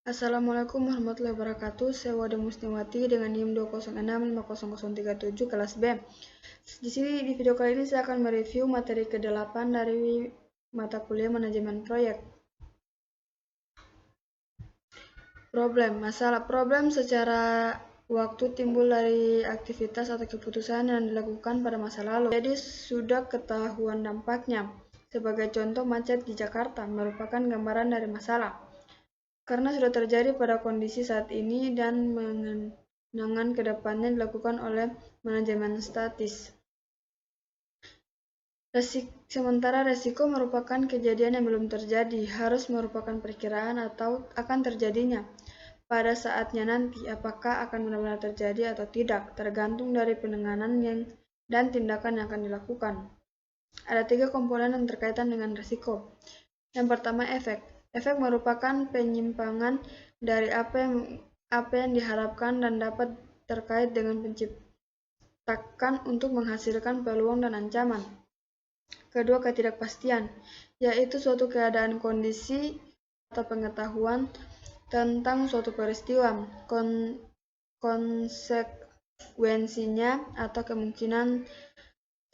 Assalamualaikum warahmatullahi wabarakatuh. Saya Wada Musniwati dengan NIM 206500037 kelas B. Di sini di video kali ini saya akan mereview materi ke-8 dari mata kuliah manajemen proyek. Masalah problem secara waktu timbul dari aktivitas atau keputusan yang dilakukan pada masa lalu. Jadi sudah ketahuan dampaknya. Sebagai contoh, macet di Jakarta merupakan gambaran dari masalah. Karena sudah terjadi pada kondisi saat ini dan mengenangan ke depannya dilakukan oleh manajemen statis. Sementara resiko merupakan kejadian yang belum terjadi, harus merupakan perkiraan atau akan terjadinya. Pada saatnya nanti, apakah akan benar-benar terjadi atau tidak, tergantung dari penanganan dan tindakan yang akan dilakukan. Ada 3 komponen yang berkaitan dengan risiko. Yang pertama, efek. Efek merupakan penyimpangan dari apa yang diharapkan dan dapat terkait dengan penciptakan untuk menghasilkan peluang dan ancaman. Kedua, ketidakpastian, yaitu suatu keadaan kondisi atau pengetahuan tentang suatu peristiwa, konsekuensinya atau kemungkinan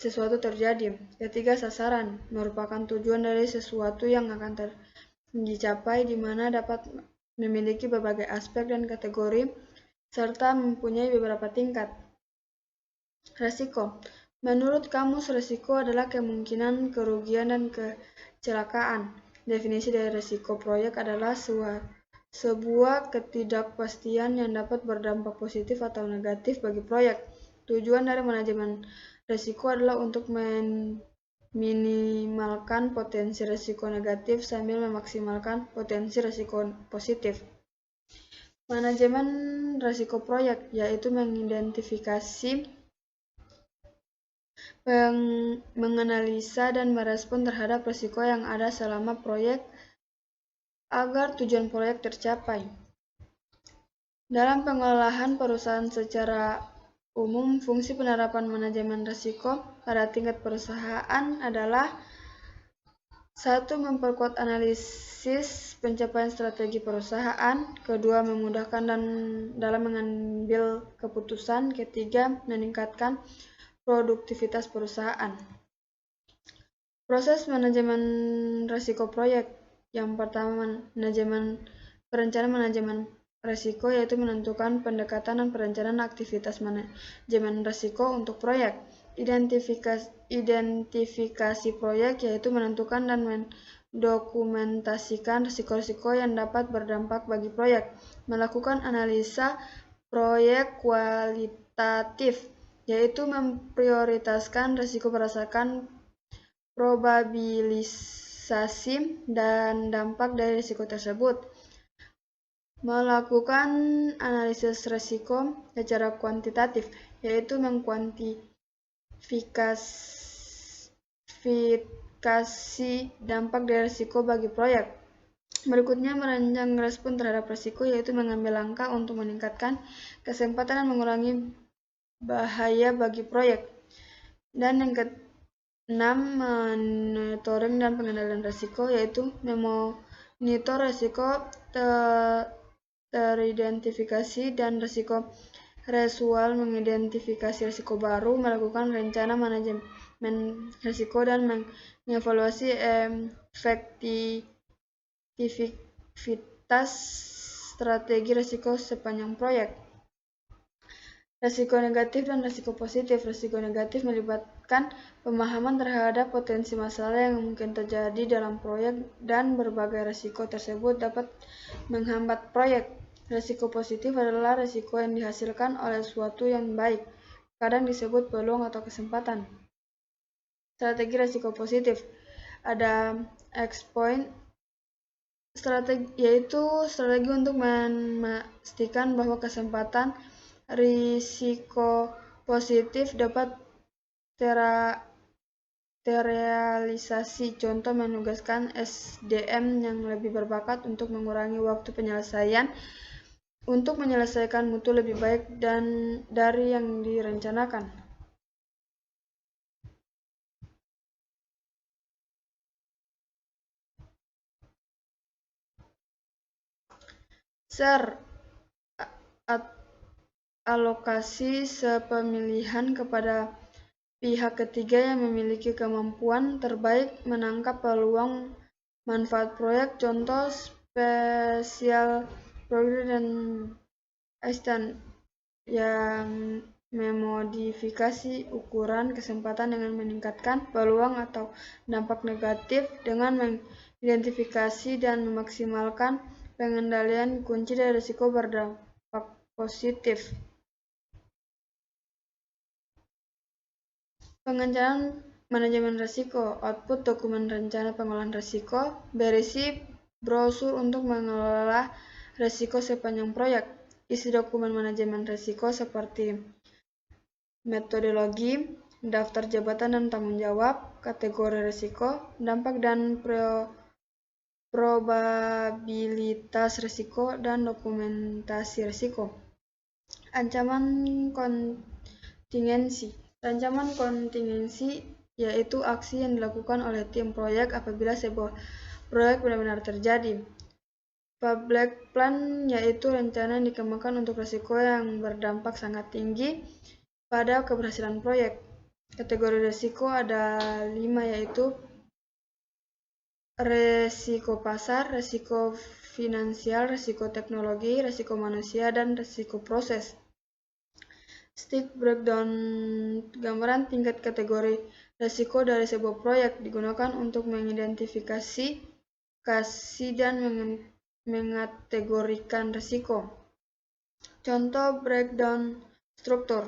sesuatu terjadi. Ketiga, sasaran merupakan tujuan dari sesuatu yang akan dicapai, di mana dapat memiliki berbagai aspek dan kategori serta mempunyai beberapa tingkat. Resiko. Menurut kamus, resiko adalah kemungkinan kerugian dan kecelakaan. Definisi dari resiko proyek adalah sebuah ketidakpastian yang dapat berdampak positif atau negatif bagi proyek. Tujuan dari manajemen resiko adalah untuk meminimalkan potensi risiko negatif sambil memaksimalkan potensi risiko positif. Manajemen risiko proyek yaitu mengidentifikasi, menganalisa, dan merespon terhadap risiko yang ada selama proyek agar tujuan proyek tercapai. Dalam pengelolaan perusahaan secara umum, fungsi penerapan manajemen risiko pada tingkat perusahaan adalah 1. Memperkuat analisis pencapaian strategi perusahaan. 2. Memudahkan dalam mengambil keputusan. 3. Meningkatkan produktivitas perusahaan. Proses manajemen risiko proyek. Yang pertama, perencanaan manajemen risiko, yaitu menentukan pendekatan dan perencanaan aktivitas manajemen risiko untuk proyek. Identifikasi proyek, yaitu menentukan dan mendokumentasikan risiko-risiko yang dapat berdampak bagi proyek. Melakukan analisa proyek kualitatif, yaitu memprioritaskan risiko berdasarkan probabilisasi dan dampak dari risiko tersebut. Melakukan analisis risiko secara kuantitatif, yaitu mengkuantifikasi dampak dari risiko bagi proyek. Berikutnya, merancang respon terhadap risiko, yaitu mengambil langkah untuk meningkatkan kesempatan dan mengurangi bahaya bagi proyek. Dan yang ke-6, monitoring dan pengendalian risiko, yaitu memonitor risiko teridentifikasi dan risiko residual, mengidentifikasi risiko baru, melakukan rencana manajemen risiko, dan mengevaluasi efektivitas strategi risiko sepanjang proyek. Risiko negatif dan risiko positif. Risiko negatif melibatkan pemahaman terhadap potensi masalah yang mungkin terjadi dalam proyek, dan berbagai risiko tersebut dapat menghambat proyek. Risiko positif adalah risiko yang dihasilkan oleh sesuatu yang baik, kadang disebut peluang atau kesempatan. Strategi risiko positif. Ada X-point strategi, yaitu strategi untuk memastikan bahwa kesempatan risiko positif dapat terrealisasi. Contoh, menugaskan SDM yang lebih berbakat untuk mengurangi waktu penyelesaian untuk menyelesaikan mutu lebih baik dari yang direncanakan. Share alokasi sepemilihan kepada pihak ketiga yang memiliki kemampuan terbaik menangkap peluang manfaat proyek. Contoh spesial program dan Einstein yang memodifikasi ukuran kesempatan dengan meningkatkan peluang atau dampak negatif dengan mengidentifikasi dan memaksimalkan pengendalian kunci dari risiko berdampak positif. Perencanaan manajemen risiko. Output dokumen rencana pengolahan risiko berisi brosur untuk mengelola risiko sepanjang proyek. Isi dokumen manajemen risiko seperti metodologi, daftar jabatan dan tanggung jawab, kategori risiko, dampak dan probabilitas risiko, dan dokumentasi risiko. Ancaman kontingensi. Ancaman kontingensi yaitu aksi yang dilakukan oleh tim proyek apabila sebuah proyek benar-benar terjadi. Public plan yaitu rencana yang dikembangkan untuk risiko yang berdampak sangat tinggi pada keberhasilan proyek. Kategori risiko ada 5 yaitu risiko pasar, risiko finansial, risiko teknologi, risiko manusia, dan risiko proses. Stick breakdown gambaran tingkat kategori risiko dari sebuah proyek digunakan untuk mengidentifikasi dan mengategorikan risiko. Contoh breakdown struktur.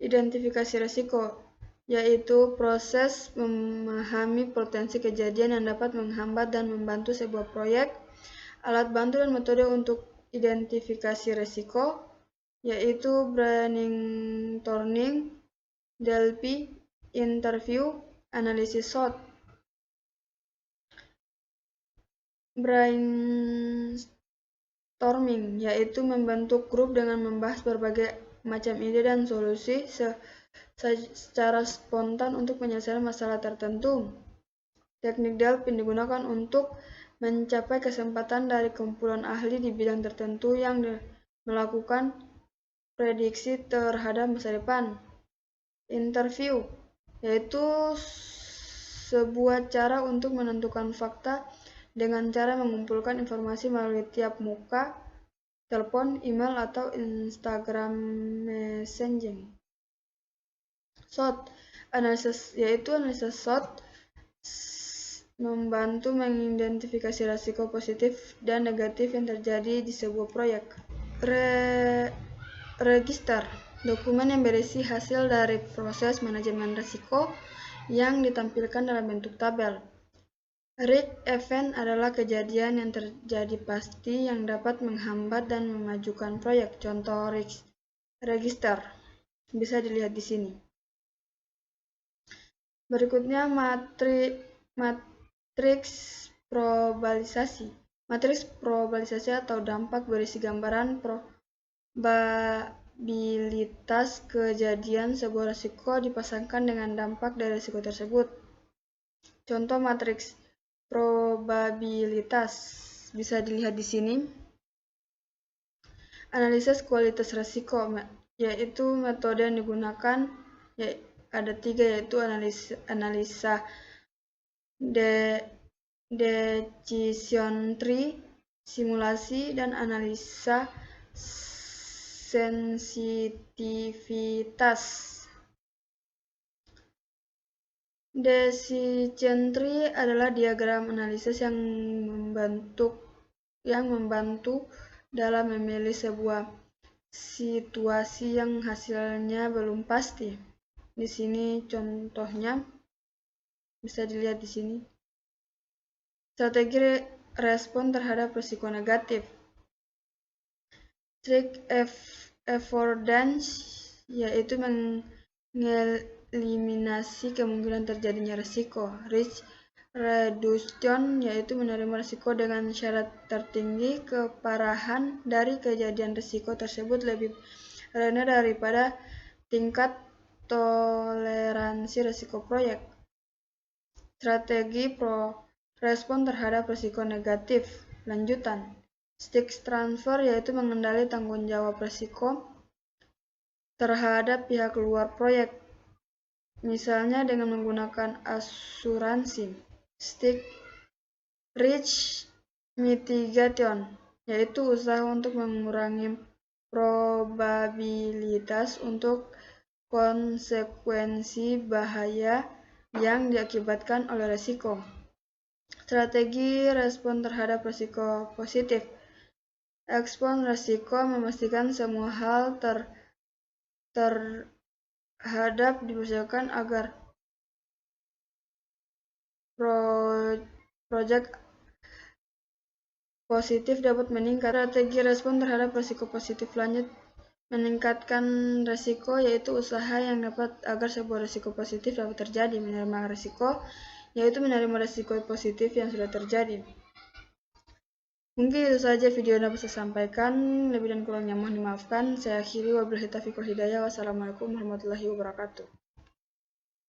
Identifikasi risiko yaitu proses memahami potensi kejadian yang dapat menghambat dan membantu sebuah proyek. Alat bantu dan metode untuk identifikasi risiko yaitu brainstorming, DLP, interview, analisis SWOT. Brainstorming yaitu membentuk grup dengan membahas berbagai macam ide dan solusi secara spontan untuk menyelesaikan masalah tertentu. Teknik DLP digunakan untuk mencapai kesempatan dari kumpulan ahli di bidang tertentu yang melakukan prediksi terhadap masa depan. Interview yaitu sebuah cara untuk menentukan fakta dengan cara mengumpulkan informasi melalui tiap muka, telepon, email, atau Instagram messaging. SWOT analisis yaitu analisis SWOT membantu mengidentifikasi risiko positif dan negatif yang terjadi di sebuah proyek. Register dokumen yang berisi hasil dari proses manajemen risiko yang ditampilkan dalam bentuk tabel. Risk event adalah kejadian yang terjadi pasti yang dapat menghambat dan memajukan proyek. Contoh risk register bisa dilihat di sini. Berikutnya matriks probabilisasi. Matriks probabilisasi atau dampak berisi gambaran probabilitas kejadian sebuah risiko dipasangkan dengan dampak dari risiko tersebut. Contoh matriks probabilitas bisa dilihat di sini. Analisis kualitas risiko yaitu metode yang digunakan ada 3 yaitu analisa decision tree, simulasi, dan analisa sensitivitas. Decision tree adalah diagram analisis yang membantu dalam memilih sebuah situasi yang hasilnya belum pasti. Di sini contohnya bisa dilihat di sini. Strategi respon terhadap risiko negatif. Risk avoidance yaitu mengeliminasi kemungkinan terjadinya risiko. Risk reduction yaitu menerima risiko dengan syarat tertinggi keparahan dari kejadian risiko tersebut lebih rendah daripada tingkat toleransi risiko proyek. Strategi respon terhadap risiko negatif. Lanjutan. Risk transfer yaitu mengendali tanggung jawab risiko terhadap pihak luar proyek, misalnya dengan menggunakan asuransi. Risk mitigation yaitu usaha untuk mengurangi probabilitas untuk konsekuensi bahaya yang diakibatkan oleh risiko. Strategi respon terhadap risiko positif. Respon risiko memastikan semua hal terhadap dipersiapkan agar proyek positif dapat meningkat. Strategi respon terhadap risiko positif lanjut meningkatkan risiko yaitu usaha yang dapat agar sebuah risiko positif dapat terjadi. Menerima risiko yaitu menerima risiko positif yang sudah terjadi. Mungkin itu saja video yang dapat saya sampaikan. Lebih dan kurangnya mohon dimaafkan. Saya akhiri, wabillahi taufiq wal hidayah. Wassalamualaikum warahmatullahi wabarakatuh.